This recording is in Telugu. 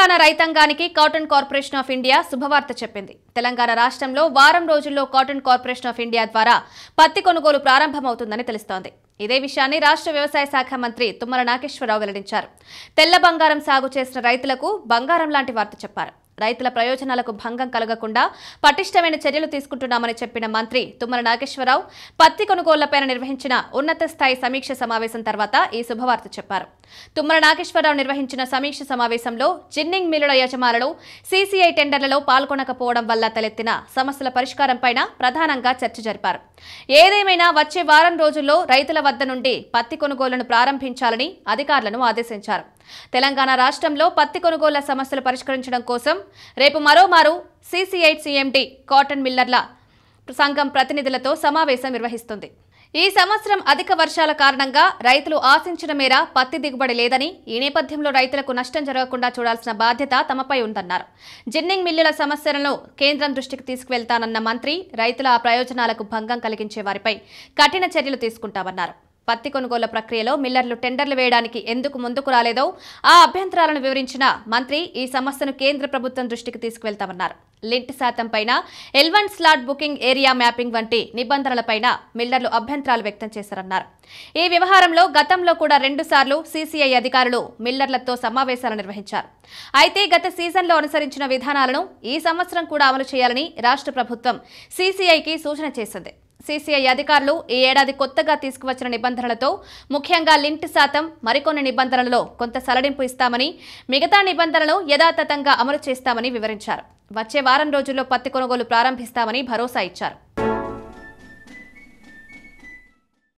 తెలంగాణ రైతాంగానికి కాటన్ కార్పొరేషన్ ఆఫ్ ఇండియా శుభవార్త చెప్పింది. తెలంగాణ రాష్ట్రంలో వారం రోజుల్లో కాటన్ కార్పొరేషన్ ఆఫ్ ఇండియా ద్వారా పత్తి కొనుగోలు ప్రారంభమవుతుందని తెలుస్తోంది. ఇదే విషయాన్ని రాష్ట్ర వ్యవసాయ శాఖ మంత్రి తుమ్మల నాగేశ్వరరావు వెల్లడించారు. తెల్ల బంగారం సాగు చేసిన రైతులకు బంగారం లాంటి వార్త చెప్పారు. రైతుల ప్రయోజనాలకు భంగం కలగకుండా పటిష్టమైన చర్యలు తీసుకుంటున్నామని చెప్పిన మంత్రి తుమ్మల నాగేశ్వరరావు పత్తి కొనుగోళ్లపై నిర్వహించిన ఉన్నత స్థాయి సమీక్ష సమావేశం తర్వాత ఈ శుభవార్త చెప్పారు. తుమ్మల నాగేశ్వరరావు నిర్వహించిన సమీక్ష సమావేశంలో జిన్నింగ్ మిల్లుల యజమానులు సీసీఐ టెండర్లలో పాల్గొనకపోవడం వల్ల తలెత్తిన సమస్యల పరిష్కారంపై ప్రధానంగా చర్చ జరిపారు. ఏదేమైనా వచ్చే వారం రోజుల్లో రైతుల వద్ద నుండి పత్తి కొనుగోళ్లను ప్రారంభించాలని అధికారులను ఆదేశించారు. తెలంగాణ రాష్ట్రంలో పత్తి కొనుగోళ్ల సమస్యలు పరిష్కరించడం కోసం రేపు మరోమారు సీసీఐ సీఎండీ కాటన్ మిల్లర్ల సంఘం ప్రతినిధులతో సమావేశం నిర్వహిస్తుంది. ఈ సంవత్సరం అధిక వర్షాల కారణంగా రైతులు ఆశించిన మేర పత్తి దిగుబడి లేదని, ఈ నేపథ్యంలో రైతులకు నష్టం జరగకుండా చూడాల్సిన బాధ్యత తమపై ఉందన్నారు. జిన్నింగ్ మిల్లుల సమస్యలను కేంద్రం దృష్టికి తీసుకువెళ్తానన్న మంత్రి రైతుల ప్రయోజనాలకు భంగం కలిగించే వారిపై కఠిన చర్యలు తీసుకుంటామన్నారు. పత్తి కొనుగోళ్ల ప్రక్రియలో మిల్లర్లు టెండర్లు వేయడానికి ఎందుకు ముందుకు రాలేదో ఆ అభ్యంతరాలను వివరించిన మంత్రి ఈ సమస్యను కేంద్ర ప్రభుత్వం దృష్టికి తీసుకువెళ్తామన్నారు. లింట్ శాతం పైన L1 slot booking area mapping వంటి నిబంధనలపైన మిల్లర్లు అభ్యంతరాలు వ్యక్తం చేశారన్నారు. ఈ వ్యవహారంలో గతంలో కూడా 2 సార్లు సీసీఐ అధికారులు మిల్లర్లతో సమావేశాలు నిర్వహించారు. అయితే గత సీజన్లో అనుసరించిన విధానాలను ఈ సంవత్సరం కూడా అమలు చేయాలని రాష్ట్ర ప్రభుత్వం సీసీఐకి సూచన చేసింది. సీసీఐ అధికారులు ఈ ఏడాది కొత్తగా తీసుకువచ్చిన నిబంధనలతో ముఖ్యంగా లింట్ శాతం, మరికొన్ని నిబంధనలలో కొంత సడలింపు ఇస్తామని, మిగతా నిబంధనలు యథాతథంగా అమలు చేస్తామని వివరించారు. వచ్చే వారం రోజుల్లో పత్తి కొనుగోలు ప్రారంభిస్తామని భరోసా ఇచ్చారు.